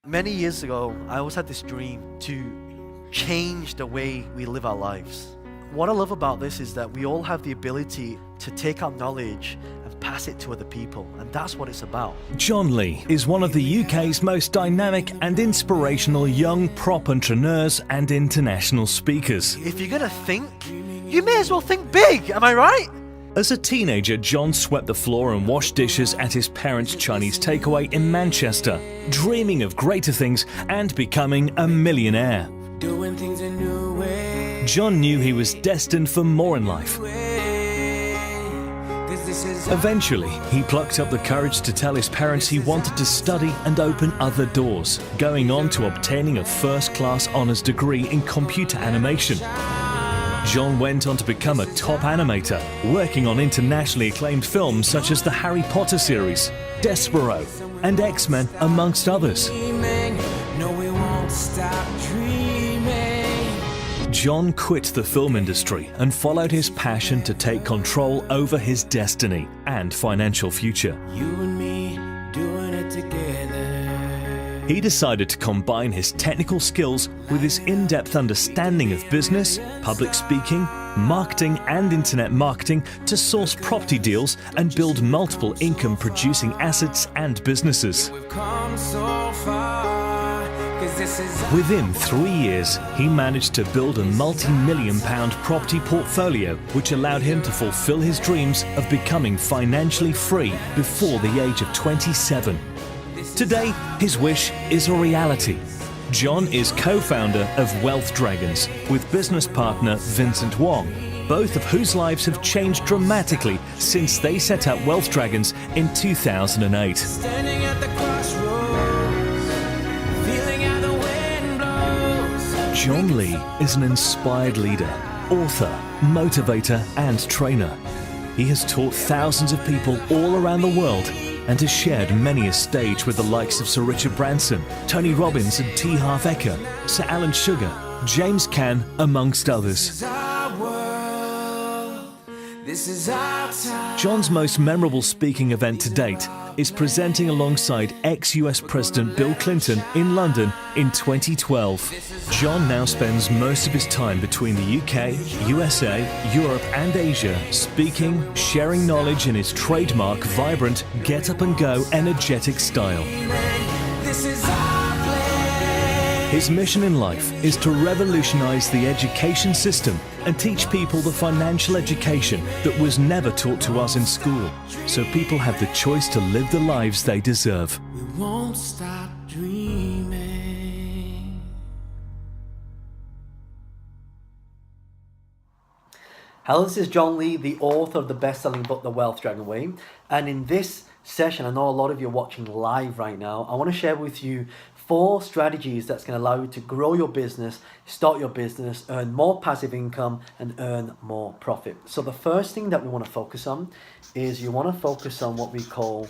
Many years ago, I always had this dream to change the way we live our lives. What I love about this is that we all have the ability to take our knowledge and pass it to other people, and that's what it's about. John Lee is one of the UK's most dynamic and inspirational young prop entrepreneurs and international speakers. If you're gonna think, you may as well think big, am I right? As a teenager, John swept the floor and washed dishes at his parents' Chinese takeaway in Manchester, dreaming of greater things and becoming a millionaire. Doing things a new way. John knew he was destined for more in life. Eventually, he plucked up the courage to tell his parents he wanted to study and open other doors, going on to obtaining a first-class honours degree in computer animation. John went on to become a top animator, working on internationally acclaimed films such as the Harry Potter series, Desperado, and X-Men, amongst others. No, we won't stop dreaming. John quit the film industry and followed his passion to take control over his destiny and financial future. You and me doing it together. He decided to combine his technical skills with his in-depth understanding of business, public speaking, marketing and internet marketing to source property deals and build multiple income-producing assets and businesses. We've come so far, 'cause this is Within 3 years, he managed to build a multi-million-pound property portfolio which allowed him to fulfill his dreams of becoming financially free before the age of 27. Today, his wish is a reality. John is co-founder of Wealth Dragons with business partner Vincent Wong, both of whose lives have changed dramatically since they set up Wealth Dragons in 2008. standing at the crossroads, feeling how the wind blows. John Lee is an inspired leader, author, motivator, and trainer. He has taught thousands of people all around the world and has shared many a stage with the likes of Sir Richard Branson, Tony Robbins and T. Harv Eker, Sir Alan Sugar, James Caan, amongst others. This is our world. This is our time. John's most memorable speaking event to date is presenting alongside ex-US President Bill Clinton in London in 2012. John now spends most of his time between the UK, USA, Europe and Asia speaking, sharing knowledge in his trademark, vibrant, get-up-and-go energetic style. This is our place. His mission in life is to revolutionize the education system and teach people the financial education that was never taught to us in school, so people have the choice to live the lives they deserve. We won't stop dreaming. Hello, this is John Lee, the author of the best-selling book, The Wealth Dragon Way. And in this session, I know a lot of you are watching live right now, I want to share with you 4 strategies that's going to allow you to grow your business, start your business, earn more passive income, and earn more profit. So the first thing that we want to focus on is you want to focus on what we call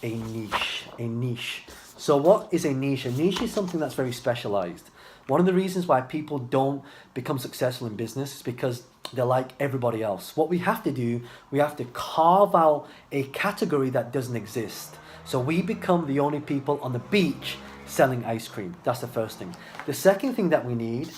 a niche. So what is a niche? A niche is something that's very specialized. One of the reasons why people don't become successful in business is because they're like everybody else. What we have to do, we have to carve out a category that doesn't exist. So we become the only people on the beach selling ice cream. That's the first thing. The second thing that we need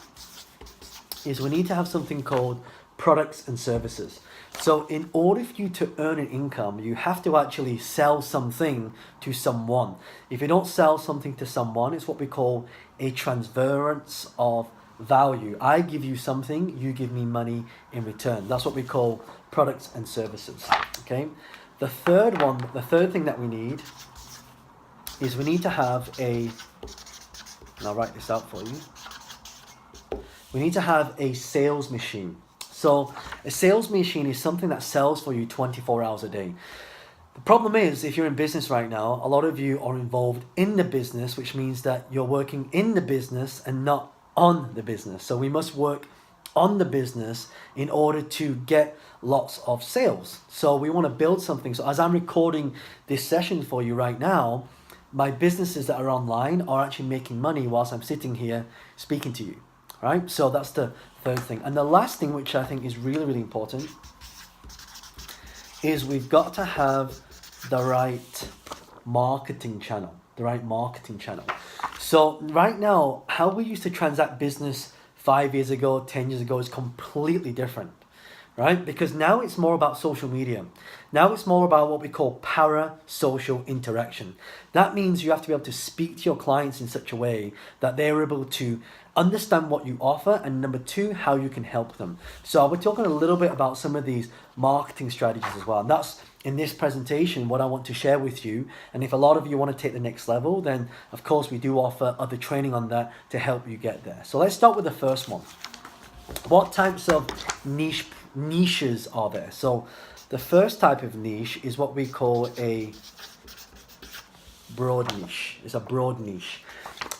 is we need to have something called products and services. So in order for you to earn an income, you have to actually sell something to someone. If you don't sell something to someone, it's what we call a transference of value. I give you something, you give me money in return. That's what we call products and services. Okay. The third thing that we need is we need to have and I'll write this out for you. We need to have a sales machine. So a sales machine is something that sells for you 24 hours a day. The problem is, if you're in business right now, a lot of you are involved in the business, which means that you're working in the business and not on the business. So we must work on the business in order to get lots of sales. So we want to build something. So as I'm recording this session for you right now, my businesses that are online are actually making money whilst I'm sitting here speaking to you. Right? So that's the third thing. And the last thing, which I think is really, really important, is we've got to have the right marketing channel. the right marketing channel. So right now, how we used to transact business 5 years ago, 10 years ago is completely different, right? Because now it's more about social media. Now it's more about what we call parasocial interaction. That means you have to be able to speak to your clients in such a way that they're able to understand what you offer, and number two, how you can help them. So we're talking a little bit about some of these marketing strategies as well. And that's in this presentation what I want to share with you. And if a lot of you want to take the next level, then of course we do offer other training on that to help you get there. So let's start with the first one. What types of niches are there? So the first type of niche is what we call a broad niche. It's a broad niche.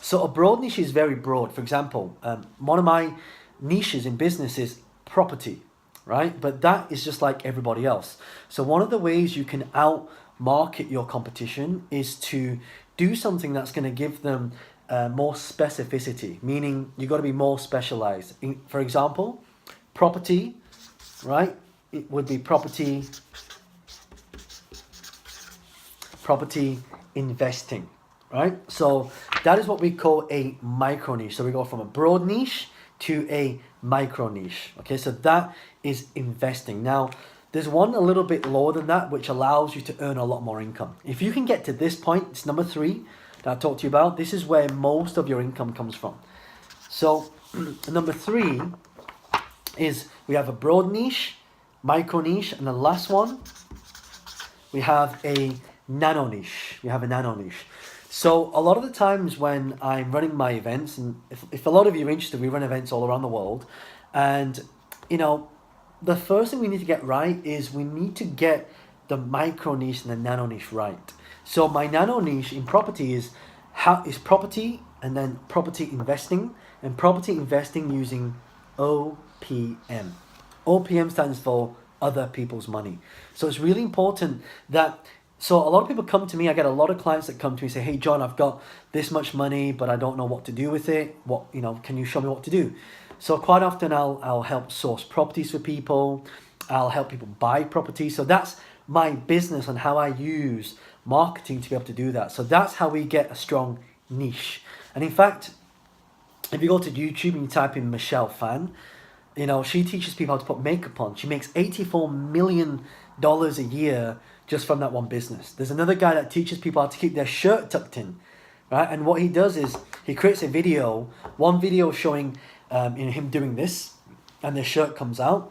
So a broad niche is very broad. For example, one of my niches in business is property, right? But that is just like everybody else. So one of the ways you can out market your competition is to do something that's going to give them more specificity, meaning you got to be more specialized. For example, property, right? It would be property investing, right? So that is what we call a micro niche. So we go from a broad niche to a micro niche. Okay, so that is investing. Now, there's one a little bit lower than that, which allows you to earn a lot more income. If you can get to this point, it's number 3 that I talked to you about. This is where most of your income comes from. So number 3 is we have a broad niche, micro niche, and the last one, we have a nano niche. We have a nano niche. So a lot of the times when I'm running my events, and if a lot of you are interested, we run events all around the world. And, you know, the first thing we need to get right is we need to get the micro niche and the nano niche right. So my nano niche in property is property, and then property investing, and property investing using OPM. OPM stands for other people's money. So it's really important that, so a lot of people come to me, I get a lot of clients that come to me and say, hey John, I've got this much money, but I don't know what to do with it. Can you show me what to do? So quite often I'll help source properties for people. I'll help people buy properties. So that's my business and how I use marketing to be able to do that. So that's how we get a strong niche. And in fact, if you go to YouTube and you type in Michelle Fan, she teaches people how to put makeup on. She makes $84 million a year just from that one business. There's another guy that teaches people how to keep their shirt tucked in, right? And what he does is he creates a video, one video showing him doing this, and the shirt comes out.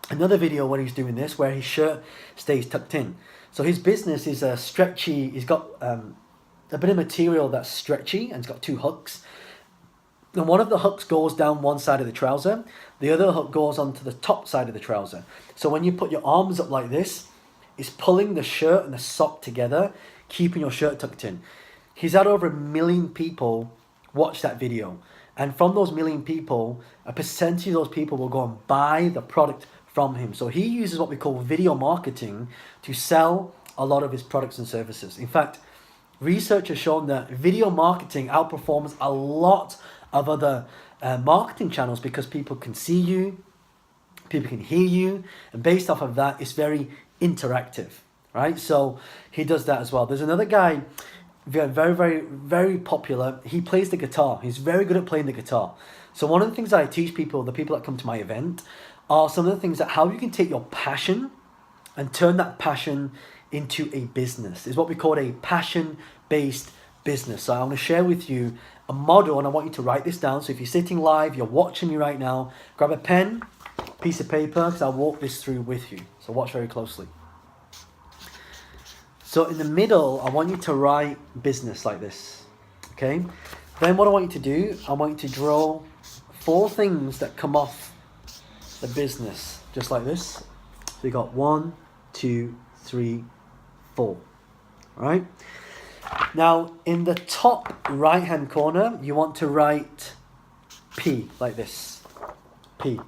Another video when he's doing this, where his shirt stays tucked in. So his business is a stretchy. He's got a bit of material that's stretchy, and it's got 2 hooks. And one of the hooks goes down one side of the trouser. The other hook goes onto the top side of the trouser. So when you put your arms up like this, it's pulling the shirt and the sock together, keeping your shirt tucked in. He's had over 1 million people watch that video. And from those 1 million people, a percentage of those people will go and buy the product from him. So he uses what we call video marketing to sell a lot of his products and services. In fact, research has shown that video marketing outperforms a lot of other marketing channels because people can see you, people can hear you, and based off of that, it's very interactive, right? So he does that as well. There's another guy, very, very, very popular. He plays the guitar. He's very good at playing the guitar. So one of the things I teach people, the people that come to my event, are some of the things that how you can take your passion and turn that passion into a business. Is what we call a passion-based business. So I'm going to share with you a model, and I want you to write this down. So if you're sitting live, you're watching me right now, grab a pen, piece of paper, because I'll walk this through with you. So watch very closely. So in the middle, I want you to write business like this, okay? Then what I want you to do, I want you to draw 4 things that come off the business, just like this. So you got 1, 2, 3, 4, all right? Now, in the top right-hand corner, you want to write P, like this, P.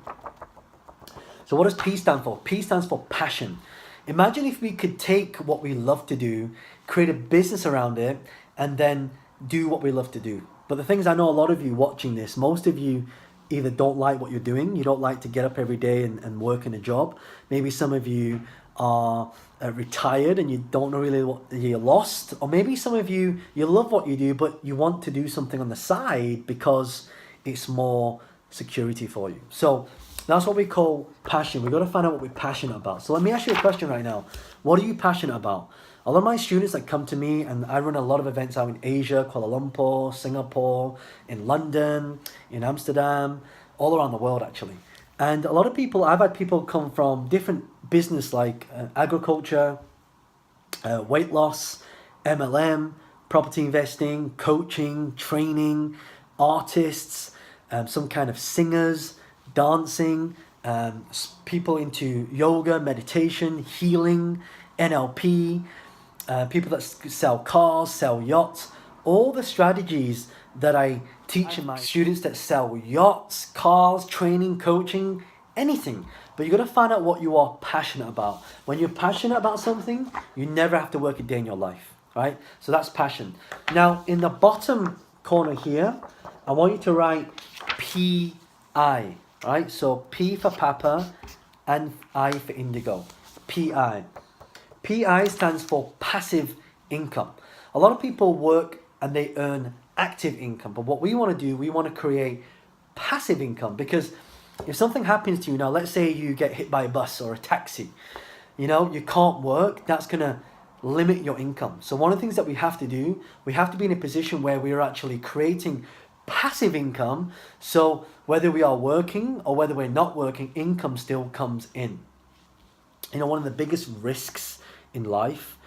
So what does P stand for? P stands for passion. Imagine if we could take what we love to do, create a business around it, and then do what we love to do. But the things I know a lot of you watching this, most of you either don't like what you're doing, you don't like to get up every day and work in a job. Maybe some of you are retired and you don't know really what you're lost, or maybe some of you love what you do but you want to do something on the side because it's more security for you. So that's what we call passion. We've got to find out what we're passionate about. So let me ask you a question right now. What are you passionate about? A lot of my students that come to me, and I run a lot of events out in Asia, Kuala Lumpur, Singapore, in London, in Amsterdam, all around the world actually. And a lot of people, I've had people come from different business like agriculture, weight loss, MLM, property investing, coaching, training, artists, some kind of singers, dancing, people into yoga, meditation, healing, NLP, people that sell cars, sell yachts, all the strategies that I teach in my students that sell yachts, cars, training, coaching, anything. But you got to find out what you are passionate about. When you're passionate about something, you never have to work a day in your life, right? So that's passion. Now, in the bottom corner here, I want you to write PI, right? So P for Papa and I for Indigo. PI. PI stands for passive income. A lot of people work and they earn active income, but what we want to do, we want to create passive income, because if something happens to you now, let's say you get hit by a bus or a taxi, you can't work, that's going to limit your income. So one of the things that we have to do, we have to be in a position where we are actually creating passive income. So whether we are working or whether we're not working, income still comes in. One of the biggest risks in life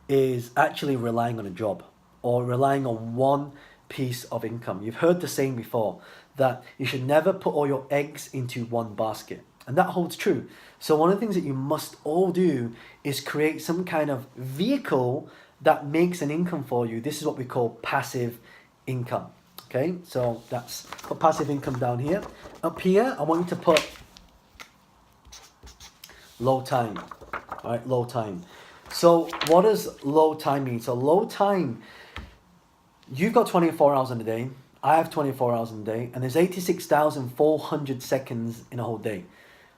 is actually relying on a job or relying on one piece of income. You've heard the saying before that you should never put all your eggs into one basket. And that holds true. So one of the things that you must all do is create some kind of vehicle that makes an income for you. This is what we call passive income. Okay, so that's put passive income down here. Up here, I want you to put low time. All right, low time. So what does low time mean? So low time, you've got 24 hours in a day. I have 24 hours in a day, and there's 86,400 seconds in a whole day,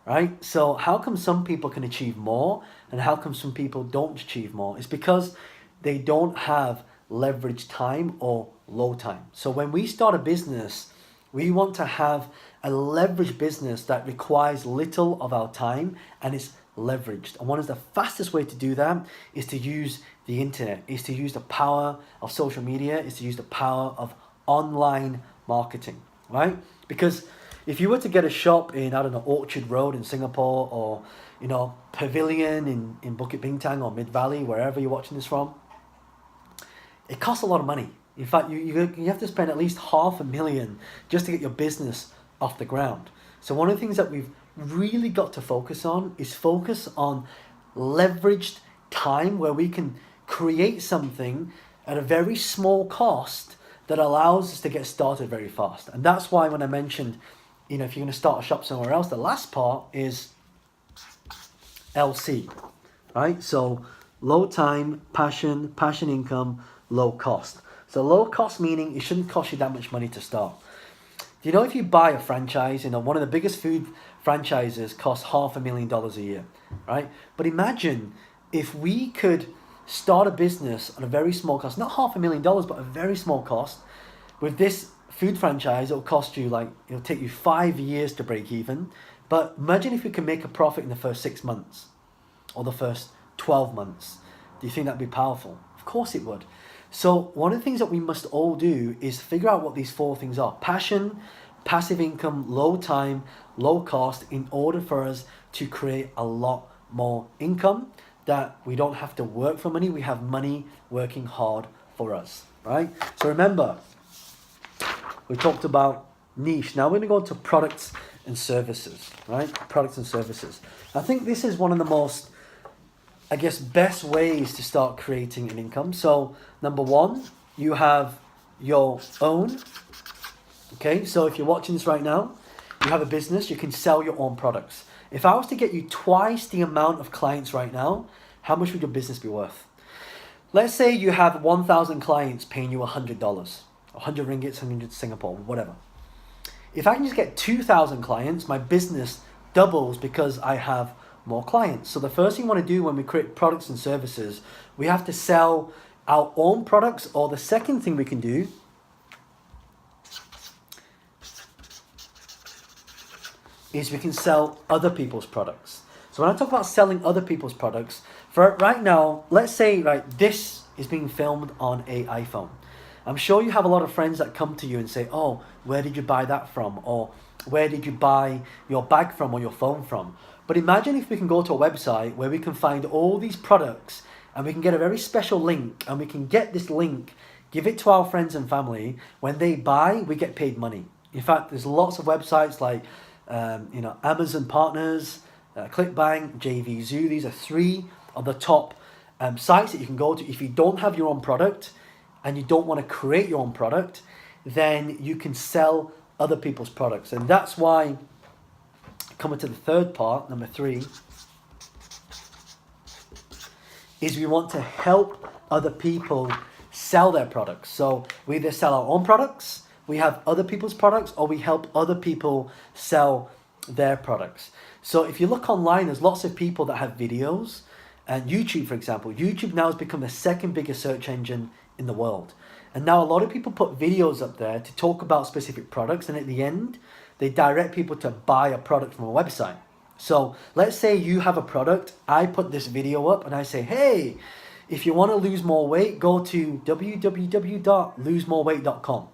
right? So how come some people can achieve more and how come some people don't achieve more? It's because they don't have leverage time or low time. So when we start a business, we want to have a leveraged business that requires little of our time and is leveraged. And one of the fastest way to do that is to use the internet, is to use the power of social media, is to use the power of online marketing, right? Because if you were to get a shop in, I don't know, Orchard Road in Singapore, or, Pavilion in Bukit Bintang or Mid Valley, wherever you're watching this from, it costs a lot of money. In fact, you have to spend at least $500,000 just to get your business off the ground. So one of the things that we've really got to focus on is focus on leveraged time, where we can create something at a very small cost that allows us to get started very fast. And that's why when I mentioned, if you're going to start a shop somewhere else, the last part is LC, right? So low time, passion income, low cost. So low cost meaning it shouldn't cost you that much money to start. If you buy a franchise, one of the biggest food franchises costs $500,000 a year, right? But imagine if we could start a business on a very small cost, not $500,000, but a very small cost. With this food franchise, it'll cost you it'll take you 5 years to break even. But imagine if we can make a profit in the first 6 months or the first 12 months. Do you think that'd be powerful? Of course it would. So one of the things that we must all do is figure out what these 4 things are: passion, passive income, low time, low cost, in order for us to create a lot more income, that we don't have to work for money, we have money working hard for us, right? So remember, we talked about niche. Now we're going to go into products and services, right? Products and services. I think this is one of the most, best ways to start creating an income. So number 1, you have your own. Okay, so if you're watching this right now, you have a business, you can sell your own products. If I was to get you twice the amount of clients right now, how much would your business be worth? Let's say you have 1,000 clients paying you $100, 100 ringgit, 100 Singapore, whatever. If I can just get 2,000 clients, my business doubles because I have more clients. So the first thing we want to do when we create products and services, we have to sell our own products, or the second thing we can do is we can sell other people's products. So when I talk about selling other people's products, for right now, let's say this is being filmed on a iPhone. I'm sure you have a lot of friends that come to you and say, oh, where did you buy that from? Or where did you buy your bag from or your phone from? But imagine if we can go to a website where we can find all these products and we can get a very special link, and we can get this link, give it to our friends and family. When they buy, we get paid money. In fact, there's lots of websites like Amazon Partners, ClickBank, JVZoo. These are 3 of the top sites that you can go to. If you don't have your own product and you don't want to create your own product, then you can sell other people's products. And that's why, coming to the third part, number 3, is we want to help other people sell their products. So we either sell our own products, we have other people's products, or we help other people sell their products. So if you look online, there's lots of people that have videos. And YouTube, for example, YouTube now has become the second biggest search engine in the world. And now a lot of people put videos up there to talk about specific products, and at the end, they direct people to buy a product from a website. So let's say you have a product, I put this video up and I say, hey, if you want to lose more weight, go to www.losemoreweight.com.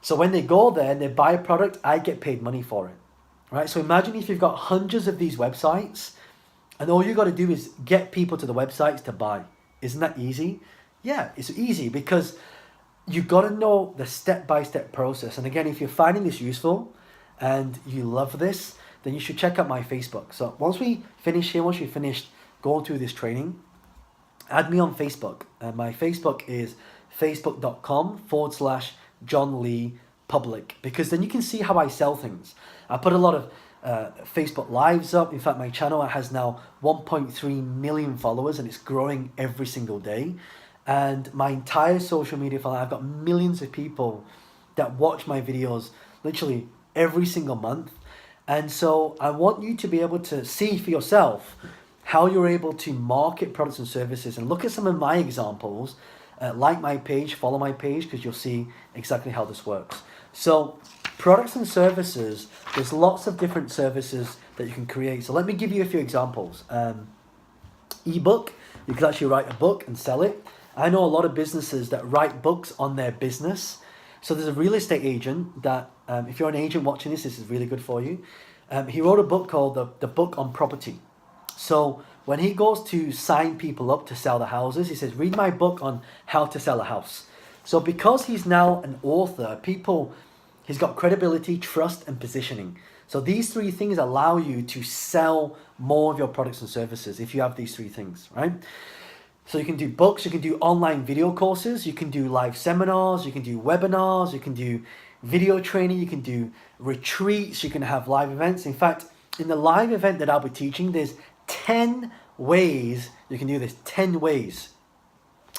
So when they go there and they buy a product, I get paid money for it, right? So imagine if you've got hundreds of these websites and all you got to do is get people to the websites to buy. Isn't that easy? Yeah, it's easy because you got to know the step-by-step process. And again, if you're finding this useful and you love this, then you should check out my Facebook. So once we finish here, once you've finished going through this training, add me on Facebook. And my Facebook is facebook.com/John Lee Public, because then you can see how I sell things. I put a lot of Facebook Lives up. In fact, my channel has now 1.3 million followers and it's growing every single day. And my entire social media following, I've got millions of people that watch my videos literally every single month. And so I want you to be able to see for yourself how you're able to market products and services, and look at some of my examples. Like my page, follow my page, because you'll see exactly how this works. So products and services, there's lots of different services that you can create. So let me give you a few examples. Ebook, you can actually write a book and sell it. I know a lot of businesses that write books on their business. So there's a real estate agent that, if you're an agent watching this, this is really good for you. He wrote a book called The Book on Property. So when he goes to sign people up to sell the houses, he says, read my book on how to sell a house. So because he's now an author, he's got credibility, trust, and positioning. So these 3 things allow you to sell more of your products and services if you have these 3 things, right? So you can do books, you can do online video courses, you can do live seminars, you can do webinars, you can do video training, you can do retreats, you can have live events. In fact, in the live event that I'll be teaching, there's 10 ways you can do this, 10 ways.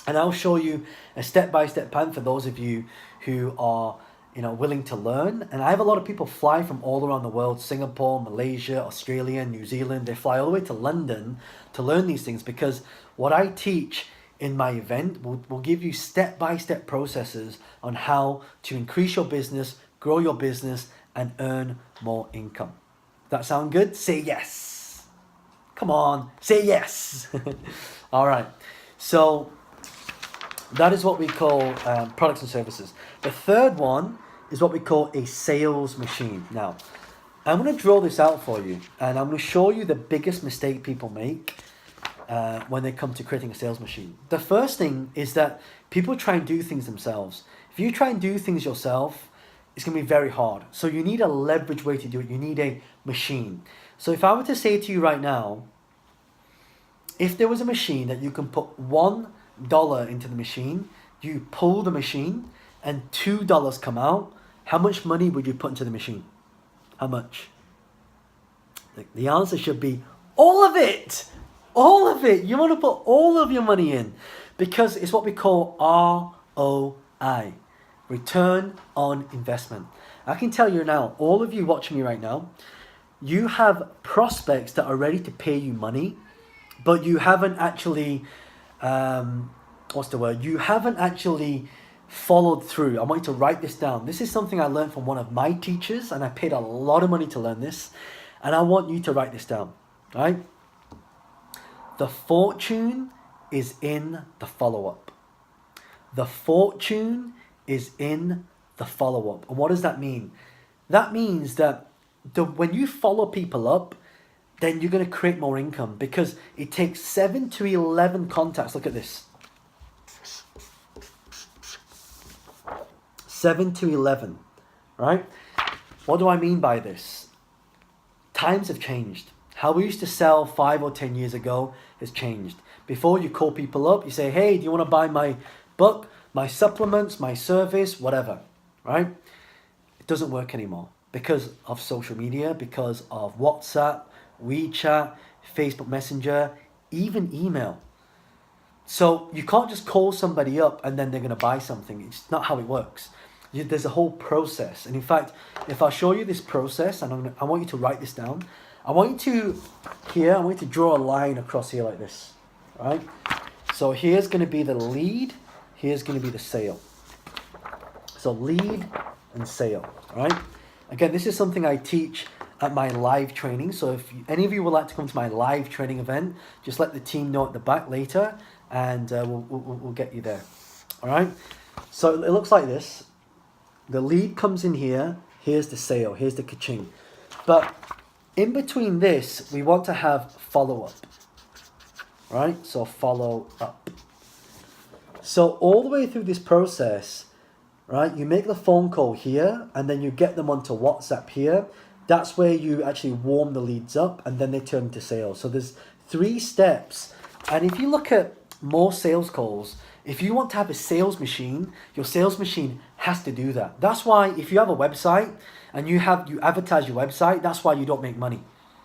And I'll show you a step-by-step plan for those of you who are willing to learn. And I have a lot of people fly from all around the world, Singapore, Malaysia, Australia, New Zealand. They fly all the way to London to learn these things, because what I teach in my event will give you step-by-step processes on how to increase your business, grow your business, and earn more income. That sound good? Say yes. Come on, say yes. All right. So that is what we call products and services. The third one is what we call a sales machine. Now, I'm going to draw this out for you, and I'm going to show you the biggest mistake people make when they come to creating a sales machine. The first thing is that people try and do things themselves. If you try and do things yourself, it's going to be very hard. So you need a leverage way to do it. You need a machine. So if I were to say to you right now, if there was a machine that you can put $1 into the machine, you pull the machine and $2 come out, how much money would you put into the machine? How much? The answer should be all of it. All of it. You want to put all of your money in, because it's what we call ROI, return on investment. I can tell you now, all of you watching me right now, you have prospects that are ready to pay you money, but you haven't actually, You haven't actually followed through. I want you to write this down. This is something I learned from one of my teachers, and I paid a lot of money to learn this. And I want you to write this down, right? The fortune is in the follow-up. The fortune is in the follow-up. And what does that mean? That means that when you follow people up, then you're going to create more income, because it takes 7 to 11 contacts. Look at this. 7 to 11, right? What do I mean by this? Times have changed. How we used to sell 5 or 10 years ago has changed. Before, you call people up, you say, hey, do you want to buy my book, my supplements, my service, whatever, right? It doesn't work anymore because of social media, because of WhatsApp, WeChat, Facebook Messenger, even email. So you can't just call somebody up and then they're going to buy something. It's not how it works. There's a whole process. And in fact, if I show you this process, and I want you to write this down. I want you to draw a line across here like this, right? So here's going to be the lead. Here's going to be the sale. So lead and sale, right? Again, this is something I teach at my live training. So if any of you would like to come to my live training event, just let the team know at the back later, and we'll get you there. All right. So it looks like this. The lead comes in here. Here's the sale. Here's the ka-ching. But in between this, we want to have follow-up. Right? So follow up. So all the way through this process, right, you make the phone call here, and then you get them onto WhatsApp here. That's where you actually warm the leads up, and then they turn into sales. So there's 3 steps. And if you look at more sales calls, if you want to have a sales machine, your sales machine has to do that. That's why if you have a website and you advertise your website, that's why you don't make money.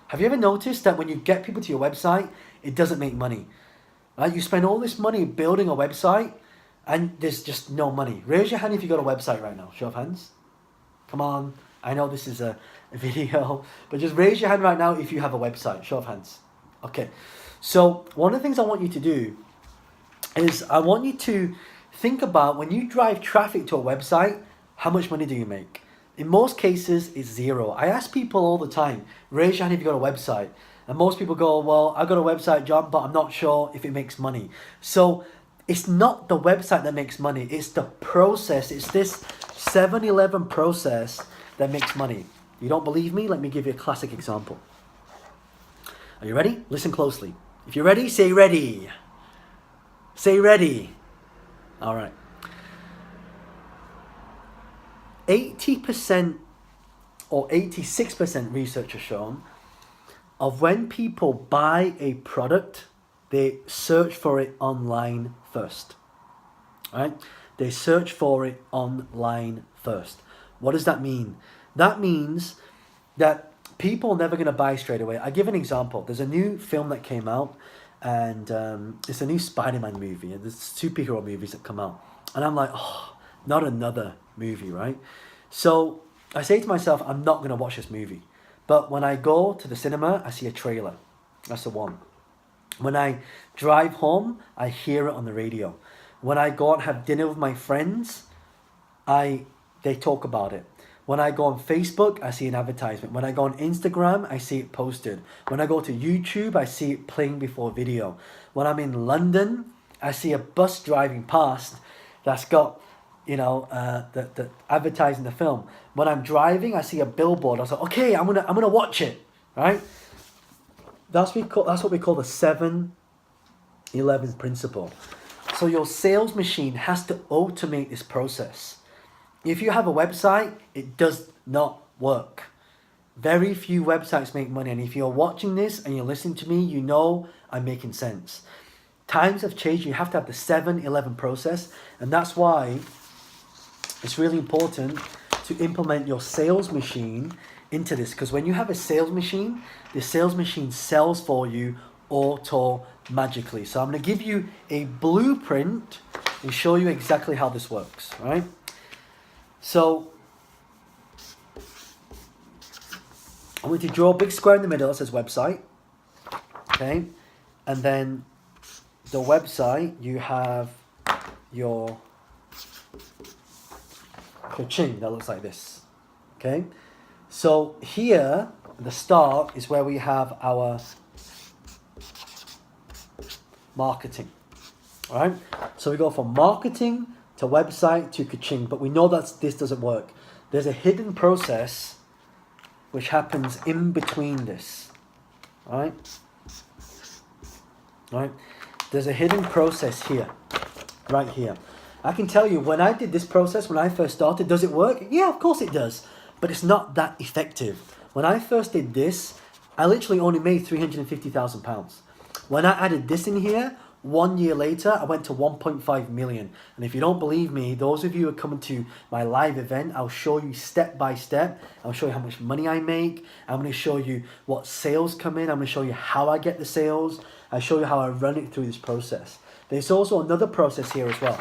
Have you ever noticed that when you get people to your website, it doesn't make money? Right? You spend all this money building a website and there's just no money. Raise your hand if you got a website right now. Show of hands. Come on. I know this is a video, but just raise your hand right now if you have a website. Show of hands. Okay. So one of the things I want you to do is I want you to think about, when you drive traffic to a website, how much money do you make? In most cases, it's zero. I ask people all the time, raise your hand if you got a website. And most people go, well, I got a website, John, but I'm not sure if it makes money. So it's not the website that makes money. It's the process. It's this 7-Eleven process that makes money. You don't believe me? Let me give you a classic example. Are you ready? Listen closely. If you're ready, say ready. Say ready. All right. 80% or 86% research has shown of when people buy a product, they search for it online first. Right? They search for it online first. What does that mean? That means that people are never going to buy straight away. I give an example. There's a new film that came out, and it's a new Spider-Man movie, and there's superhero movies that come out, and I'm like, oh, not another movie, right? So I say to myself, I'm not going to watch this movie. But when I go to the cinema, I see a trailer. That's the one. When I drive home, I hear it on the radio. When I go out and have dinner with my friends, they talk about it. When I go on Facebook, I see an advertisement. When I go on Instagram, I see it posted. When I go to YouTube, I see it playing before video. When I'm in London, I see a bus driving past that's got, the advertising the film. When I'm driving, I see a billboard. I was like, okay, I'm gonna watch it, right? That's what we call the 7-11 principle. So your sales machine has to automate this process. If you have a website, it does not work. Very few websites make money. And if you're watching this and you're listening to me, you know I'm making sense. Times have changed. You have to have the 7-11 process. And that's why it's really important to implement your sales machine into this. Because when you have a sales machine, the sales machine sells for you auto-magically. So I'm going to give you a blueprint and show you exactly how this works, right? So I want you to draw a big square in the middle that says website. Okay, and then the website, you have your ka-ching that looks like this. Okay, so here the start is where we have our marketing. All right, so we go from marketing to website to ka-ching, but we know that this doesn't work. There's a hidden process which happens in between this. All right. Right, there's a hidden process here, right here. I can tell you, when I did this process, when I first started, does it work? Yeah, of course it does, but it's not that effective. When I first did this, I literally only made £350,000. When I added this in here, 1 year later, I went to 1.5 million. And if you don't believe me, those of you who are coming to my live event, I'll show you step by step. I'll show you how much money I make. I'm going to show you what sales come in. I'm going to show you how I get the sales. I show you how I run it through this process. There's also another process here as well.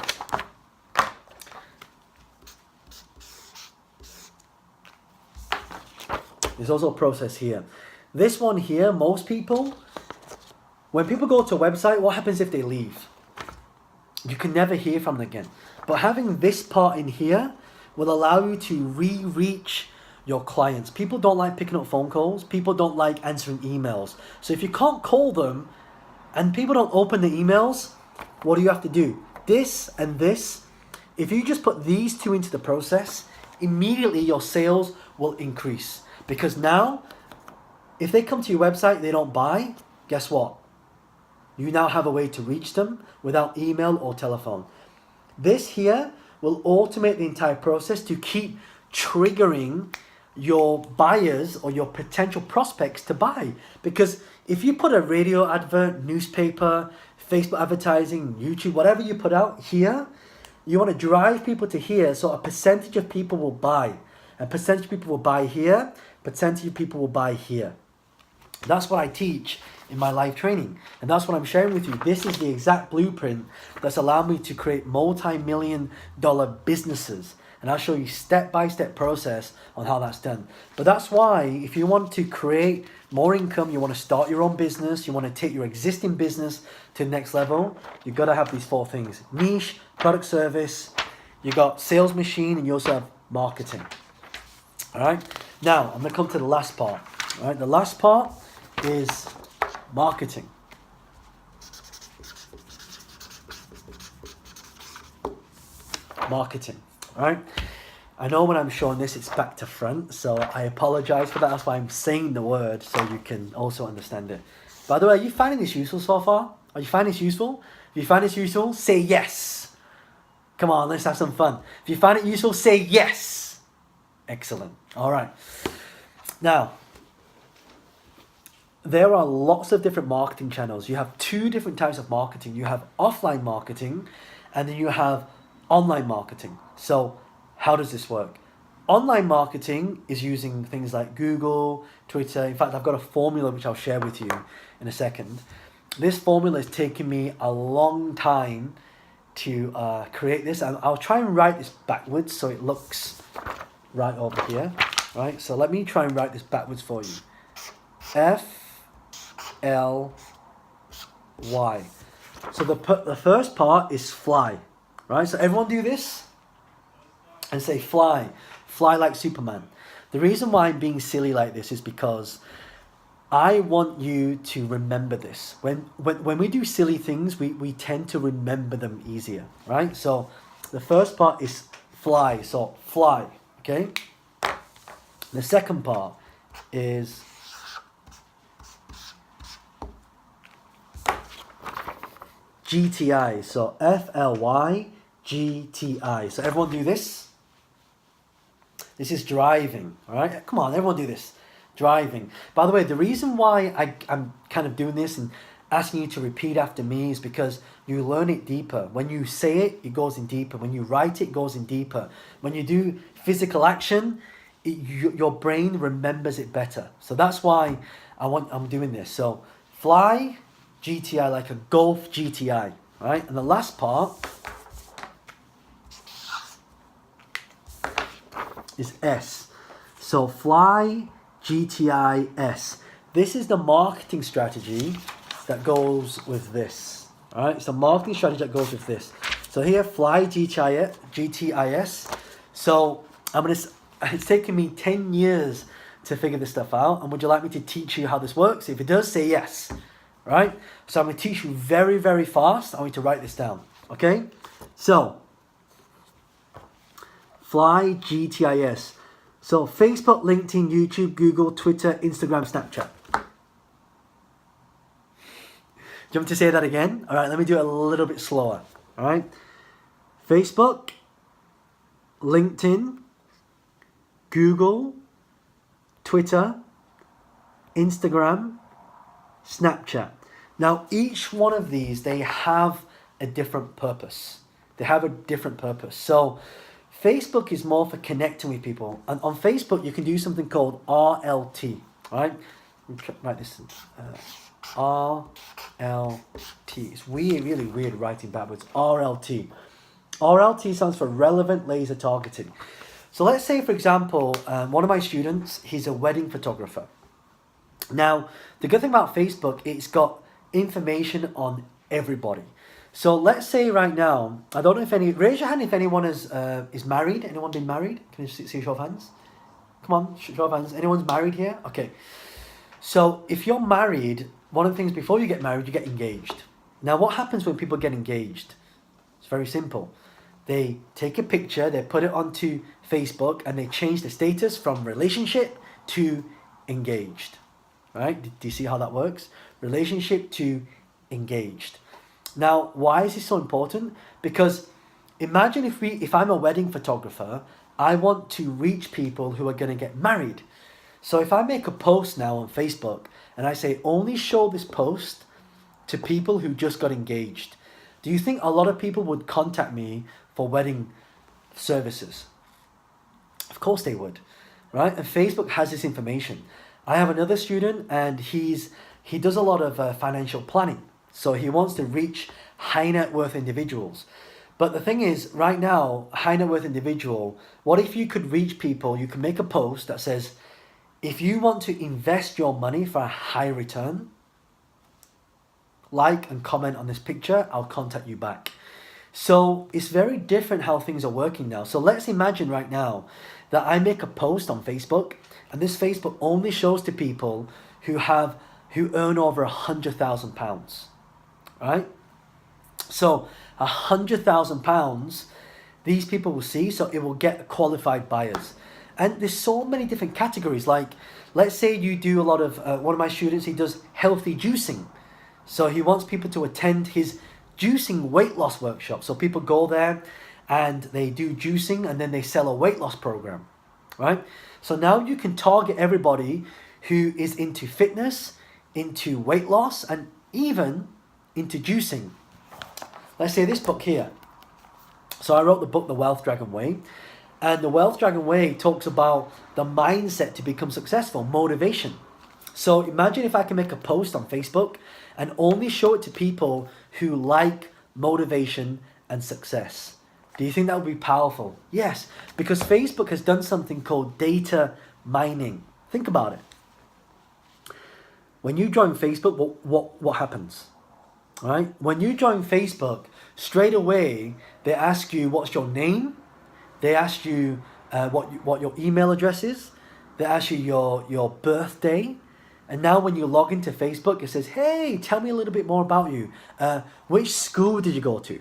There's also a process here. This one here, most people, when people go to a website, what happens if they leave? You can never hear from them again. But having this part in here will allow you to re-reach your clients. People don't like picking up phone calls. People don't like answering emails. So if you can't call them and people don't open the emails, what do you have to do? This and this. If you just put these two into the process, immediately your sales will increase. Because now, if they come to your website, they don't buy, guess what? You now have a way to reach them without email or telephone. This here will automate the entire process to keep triggering your buyers or your potential prospects to buy. Because if you put a radio advert, newspaper, Facebook advertising, YouTube, whatever you put out here, you want to drive people to here, so a percentage of people will buy. A percentage of people will buy here, percentage of people will buy here. That's what I teach in my live training. And that's what I'm sharing with you. This is the exact blueprint that's allowed me to create multi-million-dollar businesses. And I'll show you step-by-step process on how that's done. But that's why if you want to create more income, you want to start your own business, you want to take your existing business to the next level, you've got to have these four things. Niche, product service, you got sales machine, and you also have marketing. All right. Now, I'm going to come to the last part. All right. The last part is marketing. Marketing. All right. I know when I'm showing this, it's back to front, so I apologize for that. That's why I'm saying the word so you can also understand it. By the way, are you finding this useful so far? Are you finding this useful? If you find this useful, say yes. Come on, let's have some fun. If you find it useful, say yes. Excellent. All right. Now, there are lots of different marketing channels. You have two different types of marketing. You have offline marketing, and then you have online marketing. So how does this work? Online marketing is using things like Google, Twitter. In fact, I've got a formula which I'll share with you in a second. This formula has taken me a long time to create this. And I'll try and write this backwards so it looks right over here. Right, so let me try and write this backwards for you. F-L-Y. So the first part is fly. Right, so everyone do this and say fly. Fly like Superman. The reason why I'm being silly like this is because I want you to remember this. When we do silly things, we tend to remember them easier, right? So the first part is fly, so fly, okay? The second part is GTI, so F-L-Y, GTI. So everyone do this. This is driving, all right? Come on, everyone do this. Driving. By the way, the reason why I'm kind of doing this and asking you to repeat after me is because you learn it deeper. When you say it, it goes in deeper. When you write it, it goes in deeper. When you do physical action, your brain remembers it better. So that's why I'm doing this. So fly, GTI, like a Golf GTI, right? And the last part is S. So fly, GTIS. This is the marketing strategy that goes with this. All right, it's the marketing strategy that goes with this. So here, fly GTIS. So it's taken me 10 years to figure this stuff out. And would you like me to teach you how this works? If it does, say yes. Right? So I'm going to teach you very, very fast. I want you to write this down. Okay? So, fly GTIS. So Facebook, LinkedIn, YouTube, Google, Twitter, Instagram, Snapchat. Do you want me to say that again? All right, let me do it a little bit slower. All right? Facebook, LinkedIn, Google, Twitter, Instagram, Snapchat. Now, each one of these, they have a different purpose. They have a different purpose. So, Facebook is more for connecting with people. And on Facebook, you can do something called RLT, right? Write this RLT. It's weird, really weird writing backwards. RLT. RLT stands for Relevant Laser Targeting. So let's say, for example, one of my students, he's a wedding photographer. Now, the good thing about Facebook, it's got information on everybody. So let's say right now, I don't know if raise your hand if anyone is married. Anyone been married? Can you see a show of hands? Come on, show of hands. Anyone's married here? Okay. So if you're married, one of the things before you get married, you get engaged. Now, what happens when people get engaged? It's very simple. They take a picture, they put it onto Facebook, and they change the status from relationship to engaged. Right? Do you see how that works? Relationship to engaged. Now, why is this so important? Because imagine if I'm a wedding photographer, I want to reach people who are going to get married. So if I make a post now on Facebook and I say only show this post to people who just got engaged, do you think a lot of people would contact me for wedding services? Of course they would, right? And Facebook has this information. I have another student and he does a lot of financial planning. So he wants to reach high net worth individuals. But the thing is, right now, high net worth individual, what if you could reach people, you can make a post that says, if you want to invest your money for a high return, like and comment on this picture, I'll contact you back. So it's very different how things are working now. So let's imagine right now that I make a post on Facebook and this Facebook only shows to people who earn over £100,000. Right? So £100,000, these people will see, so it will get qualified buyers. And there's so many different categories. Like, let's say you do a lot of, one of my students, he does healthy juicing. So he wants people to attend his juicing weight loss workshop. So people go there and they do juicing and then they sell a weight loss program. Right? So now you can target everybody who is into fitness, into weight loss, and even into juicing. Let's say this book here. So I wrote the book, The Wealth Dragon Way. And The Wealth Dragon Way talks about the mindset to become successful, motivation. So imagine if I can make a post on Facebook and only show it to people who like motivation and success. Do you think that would be powerful? Yes, because Facebook has done something called data mining. Think about it. When you join Facebook, what happens? Right? When you join Facebook, straight away, they ask you what's your name. They ask you what your email address is. They ask you your birthday. And now when you log into Facebook, it says, hey, tell me a little bit more about you. Which school did you go to?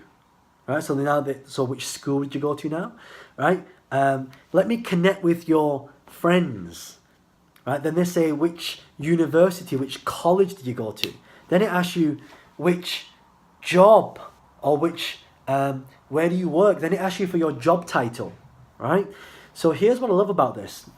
Right? So which school did you go to now? Right? Let me connect with your friends. Right? Then they say which university, which college did you go to? Then it asks you which job or where do you work? Then it asks you for your job title, right? So here's what I love about this.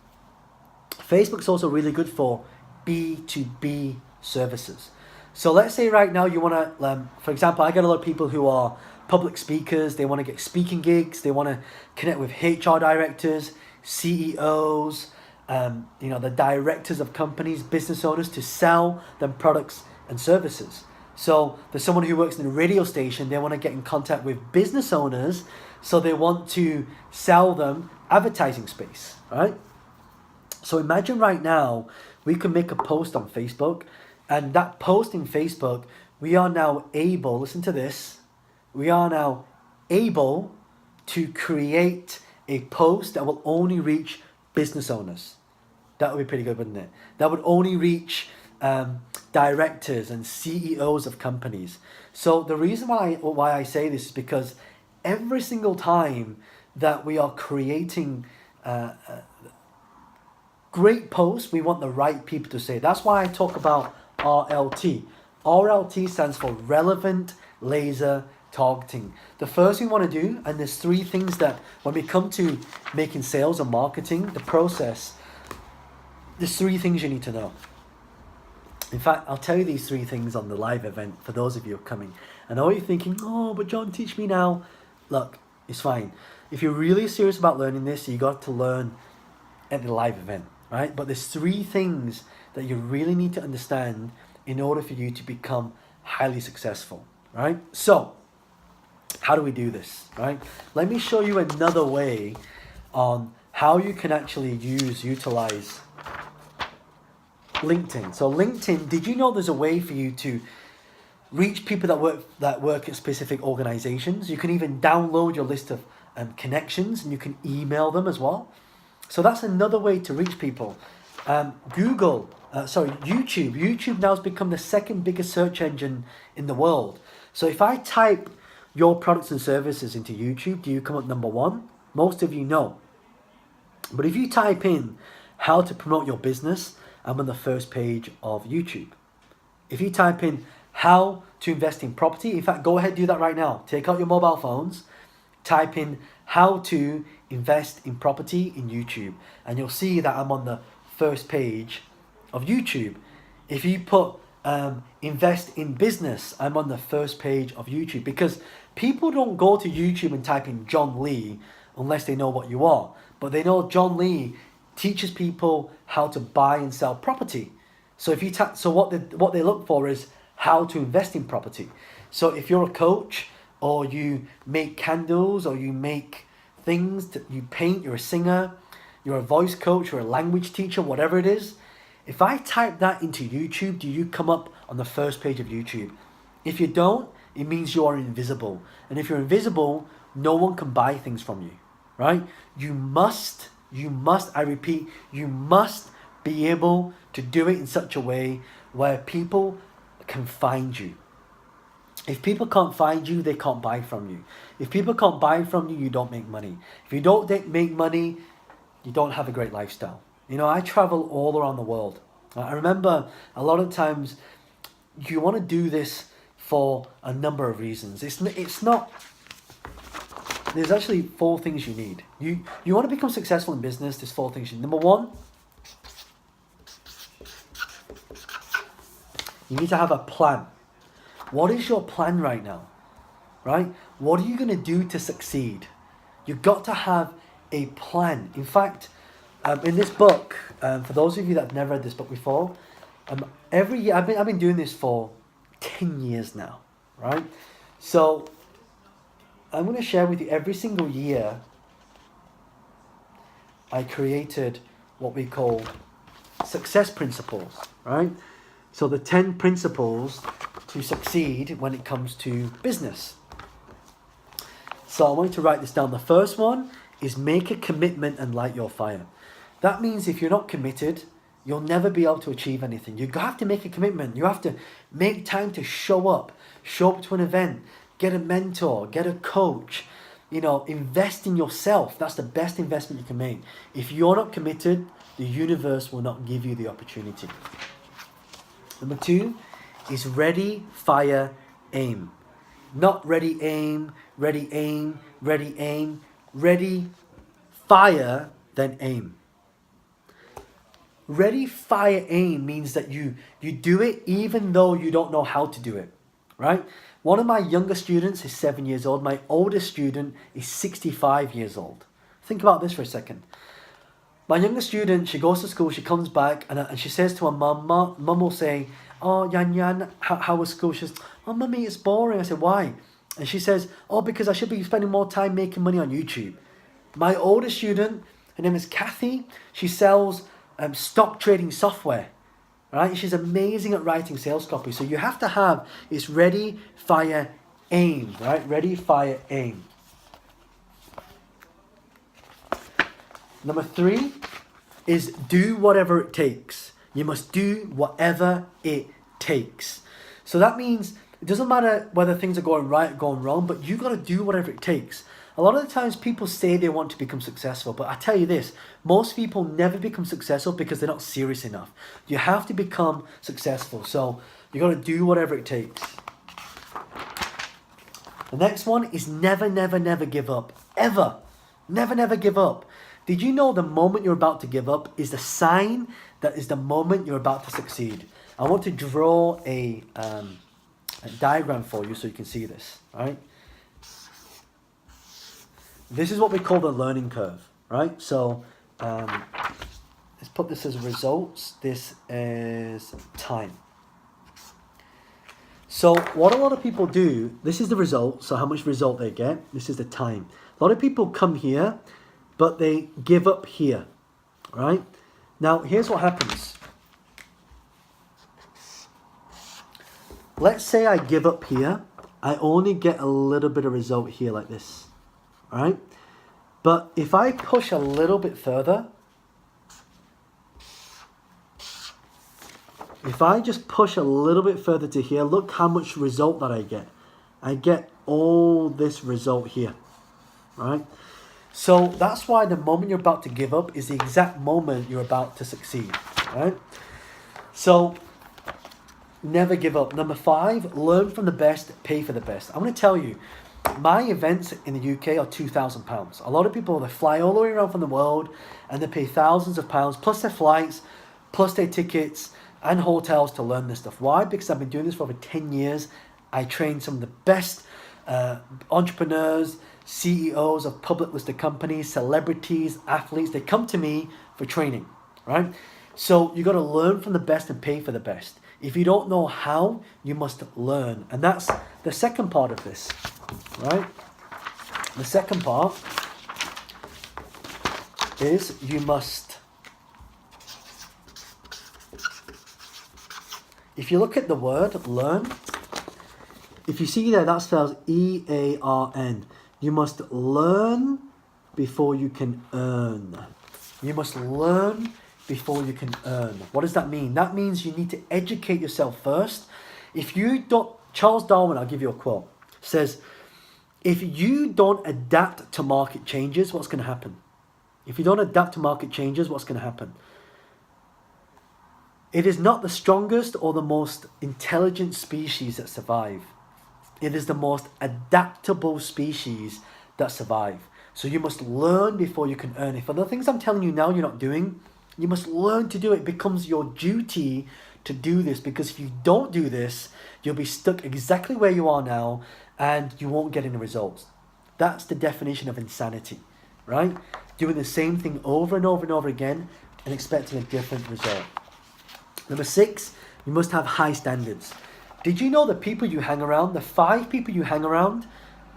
Facebook's also really good for B2B services. So let's say right now you want to, for example, I get a lot of people who are public speakers. They want to get speaking gigs. They want to connect with HR directors, CEOs, the directors of companies, business owners to sell them products and services. So there's someone who works in a radio station. They want to get in contact with business owners. So they want to sell them advertising space, right? So imagine right now, we can make a post on Facebook, and that post in Facebook, we are now able, listen to this, we are now able to create a post that will only reach business owners. That would be pretty good, wouldn't it? That would only reach directors and CEOs of companies. So the reason why I say this is because every single time that we are creating great posts, we want the right people to say. That's why I talk about RLT. RLT stands for relevant laser targeting. The first thing we want to do, and there's three things that when we come to making sales and marketing, the process, there's three things you need to know. In fact, I'll tell you these three things on the live event for those of you who are coming. I know you're thinking, oh, but John, teach me now. Look, it's fine. If you're really serious about learning this, you got to learn at the live event, right? But there's three things that you really need to understand in order for you to become highly successful, right? So, how do we do this, right? Let me show you another way on how you can actually utilize LinkedIn. So LinkedIn, did you know there's a way for you to reach people that work at specific organizations? You can even download your list of connections, and you can email them as well. So that's another way to reach people. YouTube. YouTube now has become the second biggest search engine in the world. So if I type your products and services into YouTube, do you come up number one? Most of you know. But if you type in how to promote your business, I'm on the first page of YouTube. If you type in how to invest in property, in fact, go ahead, do that right now. Take out your mobile phones, type in how to invest in property in YouTube, and you'll see that I'm on the first page of YouTube. If you put invest in business, I'm on the first page of YouTube, because people don't go to YouTube and type in John Lee unless they know what you are. But they know John Lee teaches people how to buy and sell property. So if you what they look for is how to invest in property. So if you're a coach, or you make candles, or you make things, you paint, you're a singer, you're a voice coach, you're a language teacher, whatever it is, if I type that into YouTube, do you come up on the first page of YouTube? If you don't, it means you are invisible. And if you're invisible, no one can buy things from you, right? You must, I repeat, you must be able to do it in such a way where people can find you. If people can't find you, they can't buy from you. If people can't buy from you, you don't make money. If you don't make money, you don't have a great lifestyle. You know, I travel all around the world. I remember a lot of times you want to do this for a number of reasons. It's not. There's actually four things you need. You want to become successful in business, there's four things you need. Number one, you need to have a plan. What is your plan right now? Right? What are you going to do to succeed? You've got to have a plan. In fact, in this book, for those of you that have never read this book before, every year, I've been doing this for 10 years now, right? So I'm going to share with you every single year I created what we call success principles, right? So the 10 principles to succeed when it comes to business. So I want you to write this down. The first one is make a commitment and light your fire. That means if you're not committed, you'll never be able to achieve anything. You have to make a commitment. You have to make time to show up to an event, get a mentor, get a coach, invest in yourself. That's the best investment you can make. If you're not committed, the universe will not give you the opportunity. Number two is ready, fire, aim. Not ready, aim, ready, aim, ready, aim, ready, fire, then aim. Ready, fire, aim means that you do it even though you don't know how to do it, right? One of my younger students is 7 years old. My oldest student is 65 years old. Think about this for a second. My younger student, she goes to school, she comes back, and she says to her mum, mum will say, oh, Yan, how was school? She says, oh, mummy, it's boring. I said, why? And she says, oh, because I should be spending more time making money on YouTube. My oldest student, her name is Kathy. She sells stock trading software. Right? She's amazing at writing sales copy. So you have to have, it's ready, fire, aim. Right? Ready, fire, aim. Number 3 is do whatever it takes. You must do whatever it takes. So that means it doesn't matter whether things are going right or going wrong, but you got to do whatever it takes. A lot of the times people say they want to become successful, but I tell you this, most people never become successful because they're not serious enough. You have to become successful. So you got to do whatever it takes. The next one is never, never, never give up. Ever. Never, never give up. Did you know the moment you're about to give up is the sign that is the moment you're about to succeed? I want to draw a diagram for you so you can see this, right? This is what we call the learning curve, right? So let's put this as results. This is time. So what a lot of people do, this is the result, so how much result they get. This is the time. A lot of people come here, but they give up here, right? Now, here's what happens. Let's say I give up here. I only get a little bit of result here like this, right? But if I push a little bit further, if I just push a little bit further to here, look how much result that I get. I get all this result here, right? So that's why the moment you're about to give up is the exact moment you're about to succeed, right? So never give up. Number 5, learn from the best, pay for the best. I'm going to tell you, my events in the UK are £2,000. A lot of people, they fly all the way around from the world and they pay thousands of pounds, plus their flights, plus their tickets and hotels to learn this stuff. Why? Because I've been doing this for over 10 years. I train some of the best entrepreneurs, CEOs of public listed companies, celebrities, athletes. They come to me for training, right? So you got to learn from the best and pay for the best. If you don't know how, you must learn. And that's the second part of this, right? The second part is you must, if you look at the word learn, if you see there, that spells E-A-R-N. You must learn before you can earn. You must learn before you can earn. What does that mean? That means you need to educate yourself first. If you don't, Charles Darwin, I'll give you a quote, says, if you don't adapt to market changes, what's going to happen? If you don't adapt to market changes, what's going to happen? It is not the strongest or the most intelligent species that survive. It is the most adaptable species that survive. So you must learn before you can earn. If the things I'm telling you now you're not doing, you must learn to do it. It becomes your duty to do this, because if you don't do this, you'll be stuck exactly where you are now and you won't get any results. That's the definition of insanity, right? Doing the same thing over and over and over again and expecting a different result. Number 6, you must have high standards. Did you know the people you hang around, the 5 people you hang around,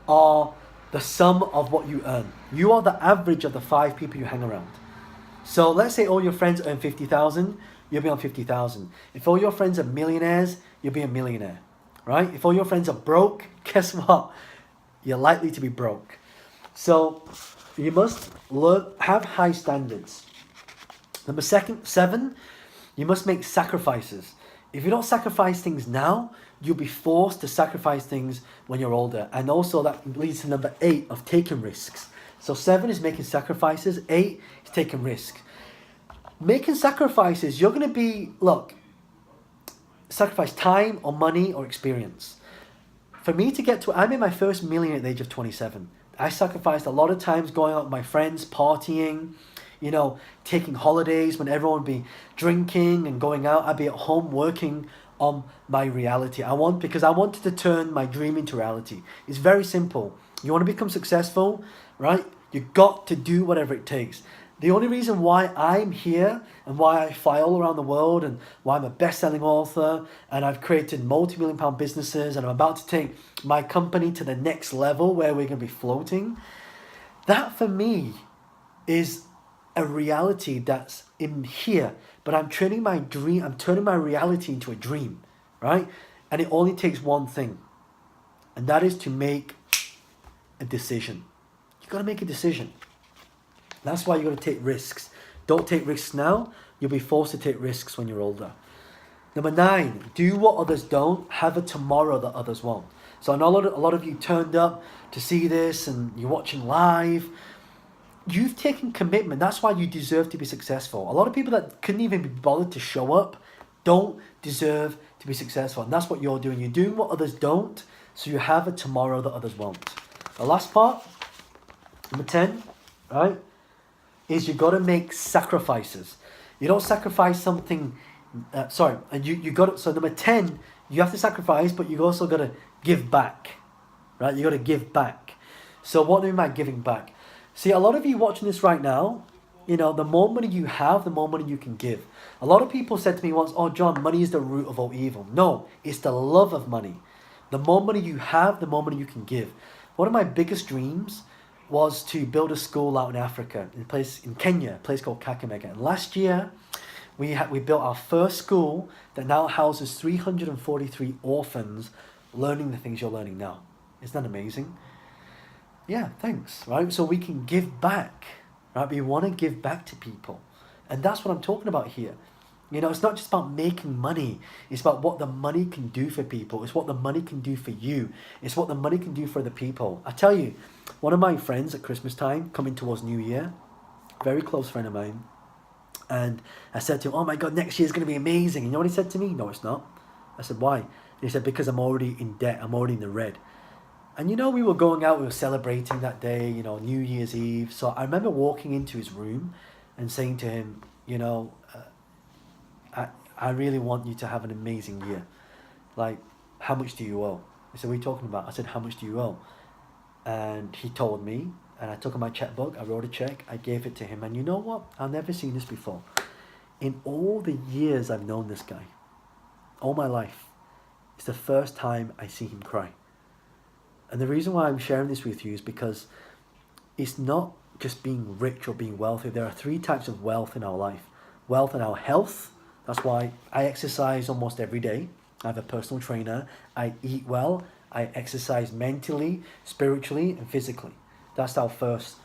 are the sum of what you earn? You are the average of the 5 people you hang around. So let's say all your friends earn 50,000, you'll be on 50,000. If all your friends are millionaires, you'll be a millionaire, right? If all your friends are broke, guess what? You're likely to be broke. So you must have high standards. Number 7, you must make sacrifices. If you don't sacrifice things now, you'll be forced to sacrifice things when you're older. And also that leads to number 8 of taking risks. So 7 is making sacrifices, 8 is taking risks. Making sacrifices, you're going to be, sacrifice time or money or experience. For me to get to, I made my first million at the age of 27. I sacrificed a lot of times going out with my friends, partying, taking holidays when everyone would be drinking and going out. I'd be at home working on my reality. Because I wanted to turn my dream into reality. It's very simple. You want to become successful, right? You got to do whatever it takes. The only reason why I'm here and why I fly all around the world and why I'm a best-selling author and I've created multi-million-pound businesses and I'm about to take my company to the next level where we're going to be floating, that for me is a reality that's in here, but I'm turning my reality into a dream, right? And it only takes one thing, and that is to make a decision. You got to make a decision. That's why you got to take risks. Don't take risks now. You'll be forced to take risks when you're older. Number 9, do what others don't. Have a tomorrow that others won't. So I know a lot of you turned up to see this and you're watching live. You've taken commitment. That's why you deserve to be successful. A lot of people that couldn't even be bothered to show up don't deserve to be successful. And that's what you're doing. You're doing what others don't, so you have a tomorrow that others won't. The last part, number 10, right, is you got to make sacrifices. You don't sacrifice something, and you got to, so number 10, you have to sacrifice, but you also got to give back, right? You got to give back. So what do you mean by giving back? See, a lot of you watching this right now, you know, the more money you have, the more money you can give. A lot of people said to me once, oh, John, money is the root of all evil. No, it's the love of money. The more money you have, the more money you can give. One of my biggest dreams was to build a school out in Africa, in Kenya, a place called Kakamega. And last year, we built our first school that now houses 343 orphans learning the things you're learning now. Isn't that amazing? Yeah, thanks, right? So we can give back, right? We want to give back to people. And that's what I'm talking about here. You know, it's not just about making money. It's about what the money can do for people. It's what the money can do for you. It's what the money can do for the people. I tell you, one of my friends at Christmas time, coming towards New Year, very close friend of mine, and I said to him, oh my God, next year's going to be amazing. You know what he said to me? No, it's not. I said, why? And he said, because I'm already in debt. I'm already in the red. And you know, we were going out, we were celebrating that day, you know, New Year's Eve. So I remember walking into his room and saying to him, you know, I really want you to have an amazing year. Like, how much do you owe? He said, what are you talking about? I said, how much do you owe? And he told me, and I took out my checkbook, I wrote a check, I gave it to him. And you know what? I've never seen this before. In all the years I've known this guy, all my life, it's the first time I see him cry. And the reason why I'm sharing this with you is because it's not just being rich or being wealthy. There are 3 types of wealth in our life. Wealth in our health. That's why I exercise almost every day. I have a personal trainer. I eat well. I exercise mentally, spiritually, and physically. That's our first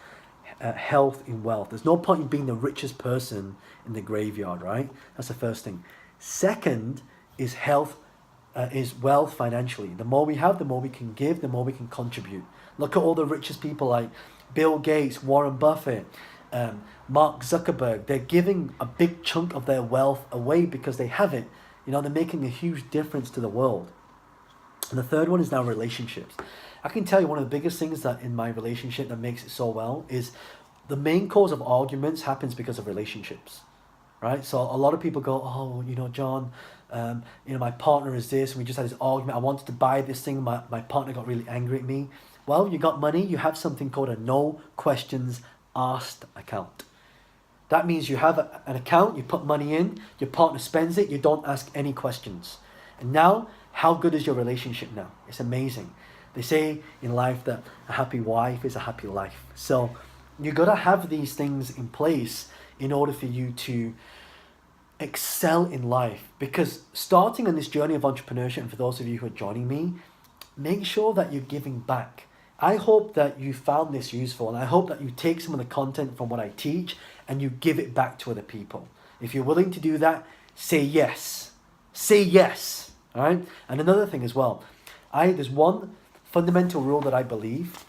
health in wealth. There's no point in being the richest person in the graveyard, right? That's the first thing. Second is health. Is wealth financially. The more we have, the more we can give, the more we can contribute. Look at all the richest people like Bill Gates, Warren Buffett, Mark Zuckerberg. They're giving a big chunk of their wealth away because they have it. You know, they're making a huge difference to the world. And the third one is now relationships. I can tell you one of the biggest things that in my relationship that makes it so well is the main cause of arguments happens because of relationships. Right? So a lot of people go, oh, you know, John, you know, my partner is this, and we just had this argument. I wanted to buy this thing. My partner got really angry at me. Well, you got money. You have something called a no questions asked account. That means you have an account, you put money in, your partner spends it, you don't ask any questions. And now, how good is your relationship now? It's amazing. They say in life that a happy wife is a happy life. So you got to have these things in place in order for you to excel in life. Because starting on this journey of entrepreneurship, and for those of you who are joining me, make sure that you're giving back. I hope that you found this useful, and I hope that you take some of the content from what I teach and you give it back to other people. If you're willing to do that, say yes. Say yes. All right? And another thing as well, there's one fundamental rule that I believe,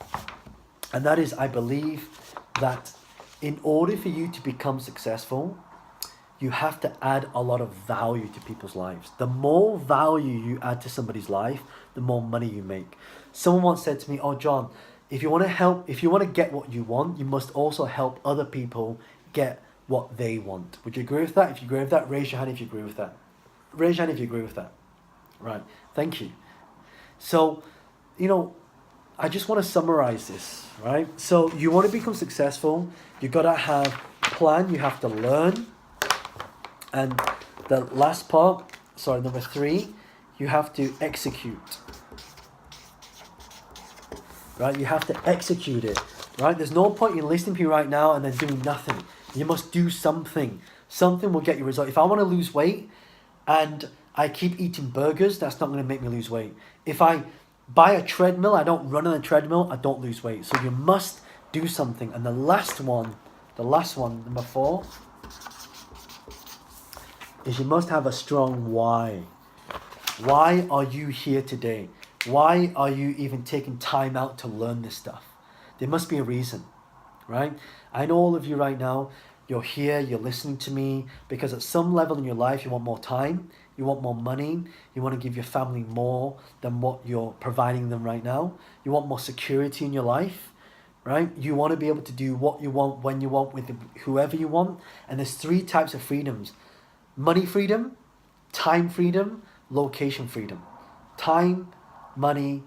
and that is I believe that in order for you to become successful, you have to add a lot of value to people's lives. The more value you add to somebody's life, the more money you make. Someone once said to me, oh, John, if you want to get what you want, you must also help other people get what they want. Would you agree with that? If you agree with that, raise your hand if you agree with that. Raise your hand if you agree with that. Right. Thank you. So, you know, I just want to summarize this, right? So you want to become successful, you got to have a plan, you have to learn. And the last part, number 3, you have to execute. Right? You have to execute it. Right? There's no point in listening to me right now and then doing nothing. You must do something. Something will get you result. If I want to lose weight and I keep eating burgers, that's not going to make me lose weight. If I buy a treadmill, I don't run on a treadmill, I don't lose weight. So you must do something. And the last one, number 4, is you must have a strong why. Why are you here today? Why are you even taking time out to learn this stuff? There must be a reason, right? I know all of you right now, you're here, you're listening to me because at some level in your life you want more time, you want more money, you want to give your family more than what you're providing them right now. You want more security in your life, right? You want to be able to do what you want, when you want, with whoever you want. And there's 3 types of freedoms: money freedom, time freedom, location freedom. Time, money,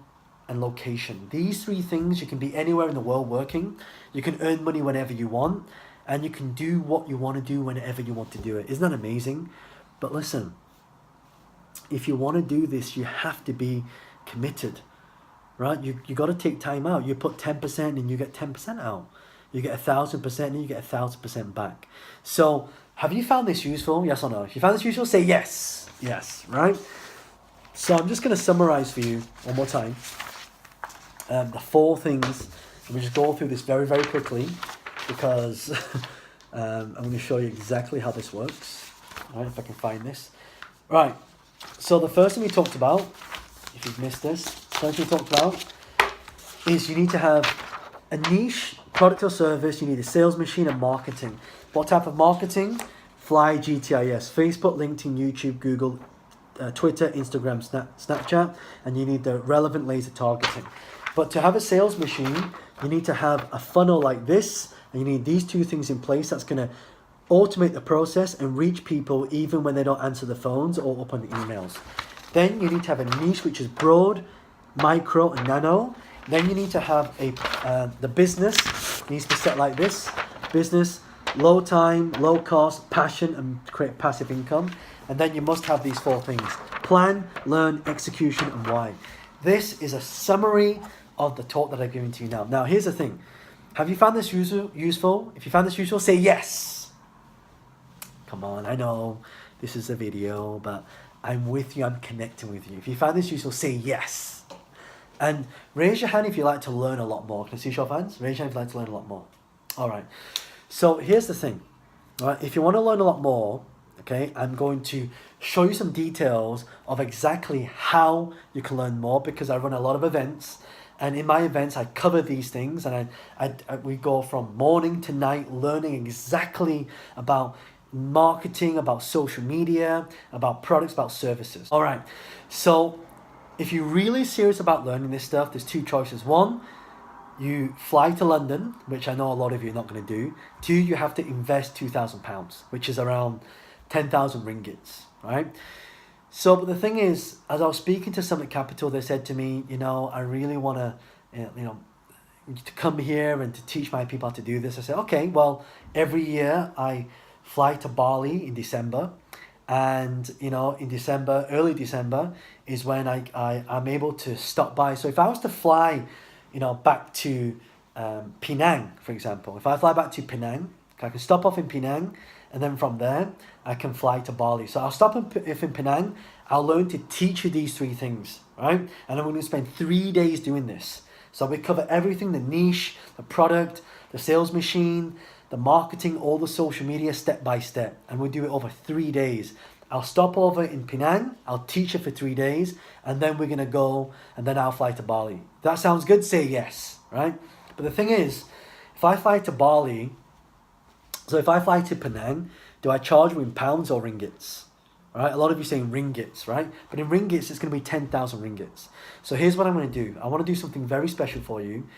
and location. These 3 things, you can be anywhere in the world working. You can earn money whenever you want, and you can do what you want to do whenever you want to do it. Isn't that amazing? But listen, if you want to do this, you have to be committed, right? You got to take time out. You put 10% and you get 10% out. You get 1,000% and you get 1,000% back. So have you found this useful? Yes or no? If you found this useful, say yes. Yes, right? So I'm just going to summarize for you one more time the 4 things. Let me just go through this very, very quickly because I'm going to show you exactly how this works. All right, if I can find this. Right, so the first thing we talked about, if you've missed this, the first thing we talked about is you need to have a niche product or service. You need a sales machine and marketing. What type of marketing? Fly, GTIS, Facebook, LinkedIn, YouTube, Google, Twitter, Instagram, Snapchat, and you need the relevant laser targeting. But to have a sales machine, you need to have a funnel like this, and you need these 2 things in place. That's going to automate the process and reach people even when they don't answer the phones or open the emails. Then you need to have a niche which is broad, micro, and nano. Then you need to have the business needs to be set like this: business, low time, low cost, passion, and create passive income. And then you must have these 4 things: plan, learn, execution, and why. This is a summary of the talk that I've given to you now. Now, here's the thing. Have you found this useful? If you found this useful, say yes. Come on, I know this is a video, but I'm with you, I'm connecting with you. If you found this useful, say yes. And raise your hand if you'd like to learn a lot more. Can I see show of hands? Raise your hand if you'd like to learn a lot more. All right. So here's the thing. All right, if you want to learn a lot more, okay, I'm going to show you some details of exactly how you can learn more, because I run a lot of events, and in my events I cover these things, and we go from morning to night learning exactly about marketing, about social media, about products, about services. All right, so if you're really serious about learning this stuff, there's 2 choices. 1, you fly to London, which I know a lot of you are not going to do. 2, you have to invest £2,000, which is around 10,000 ringgits, right? So, but the thing is, as I was speaking to Summit Capital, they said to me, I really want to, to come here and to teach my people how to do this. I said, okay, well, every year I fly to Bali in December, and in December, early December, is when I'm able to stop by. So if I was to fly, back to Penang, for example, if I fly back to Penang, I can stop off in Penang, and then from there I can fly to Bali. So I'll stop in Penang. I'll learn to teach you these 3 things, right? And I'm going to spend 3 days doing this. So we cover everything: the niche, the product, the sales machine, the marketing, all the social media, step by step. And we'll do it over 3 days. I'll stop over in Penang, I'll teach you for 3 days, and then we're going to go, and then I'll fly to Bali. That sounds good? Say yes, right? But the thing is, if I fly to Bali, so if I fly to Penang, do I charge you in pounds or ringgits? Right? A lot of you saying ringgits, right? But in ringgits, it's going to be 10,000 ringgits. So here's what I'm going to do. I want to do something very special for you.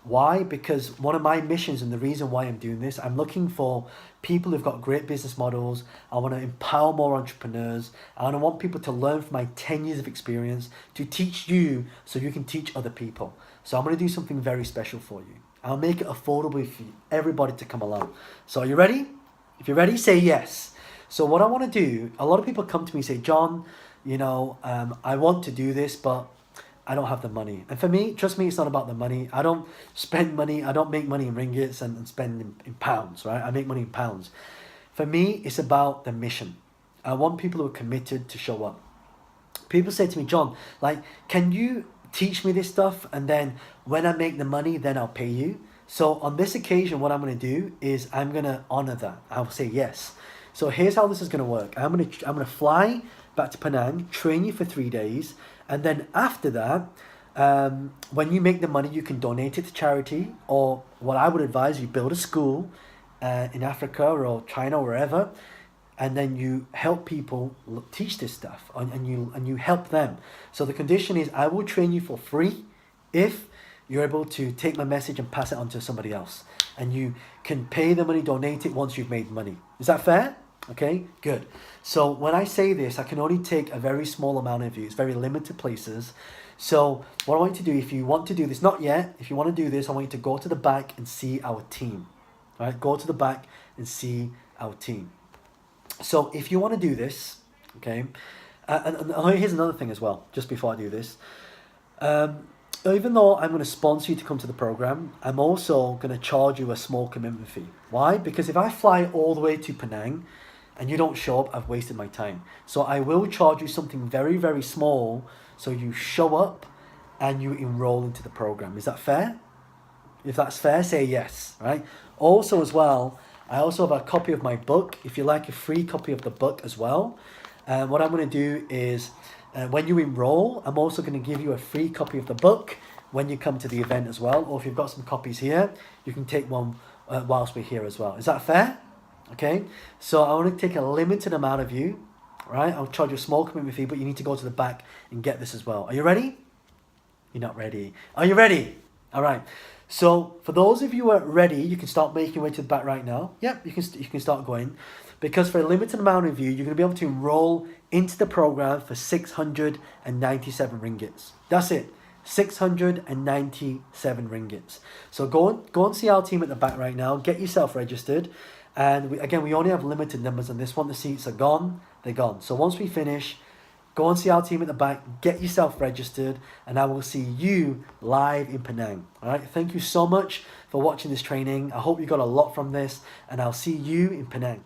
Why? Because one of my missions, and the reason why I'm doing this, I'm looking for people who've got great business models. I want to empower more entrepreneurs. I want people to learn from my 10 years of experience to teach you so you can teach other people. So I'm going to do something very special for you. I'll make it affordable for everybody to come along. So are you ready? If you're ready, say yes. So what I want to do, a lot of people come to me and say, John, I want to do this, but I don't have the money. And for me, trust me, it's not about the money. I don't spend money. I don't make money in ringgits and spend in pounds, right? I make money in pounds. For me, it's about the mission. I want people who are committed to show up. People say to me, John, like, can you teach me this stuff? And then when I make the money, then I'll pay you. So on this occasion, what I'm going to do is I'm going to honor that. I'll say yes. So here's how this is going to work. I'm going to fly back to Penang, train you for 3 days. And then after that, when you make the money, you can donate it to charity, or what I would advise, you build a school in Africa or China or wherever, and then you help people teach this stuff, and you help them. So the condition is I will train you for free if you're able to take my message and pass it on to somebody else, and you can pay the money, donate it once you've made money. Is that fair? Okay, good. So when I say this, I can only take a very small amount of you. It's very limited places. So what I want you to do, if you want to do this, not yet, if you want to do this, I want you to go to the back and see our team. All right, go to the back and see our team. So if you want to do this, okay, and here's another thing as well, just before I do this. Even though I'm going to sponsor you to come to the program, I'm also going to charge you a small commitment fee. Why? Because if I fly all the way to Penang and you don't show up, I've wasted my time. So I will charge you something very, very small so you show up and you enroll into the program. Is that fair? If that's fair, say yes, right? Also as well, I also have a copy of my book. If you like a free copy of the book as well, what I'm going to do is when you enroll, I'm also going to give you a free copy of the book when you come to the event as well. Or if you've got some copies here, you can take one whilst we're here as well. Is that fair? Okay. So I want to take a limited amount of you, right? I'll charge you a small commitment fee, but you need to go to the back and get this as well. Are you ready? You're not ready. Are you ready? All right. So for those of you who are ready, you can start making your way to the back right now. Yep, you can start going. Because for a limited amount of you, you're going to be able to enroll into the program for 697 ringgits. That's it. 697 ringgits. So go and see our team at the back right now. Get yourself registered. And we only have limited numbers on this one. The seats are gone. They're gone. So once we finish, go and see our team at the back. Get yourself registered. And I will see you live in Penang. All right. Thank you so much for watching this training. I hope you got a lot from this. And I'll see you in Penang.